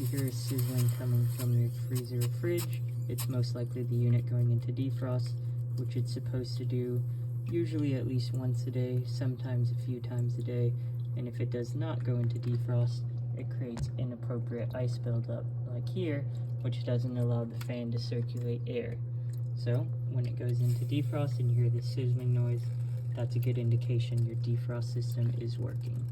If you hear a sizzling coming from the freezer or fridge, it's most likely the unit going into defrost, which it's supposed to do usually at least once a day, sometimes a few times a day. And if it does not go into defrost, it creates inappropriate ice buildup, like here, which doesn't allow the fan to circulate air. So when it goes into defrost and you hear this sizzling noise, that's a good indication your defrost system is working.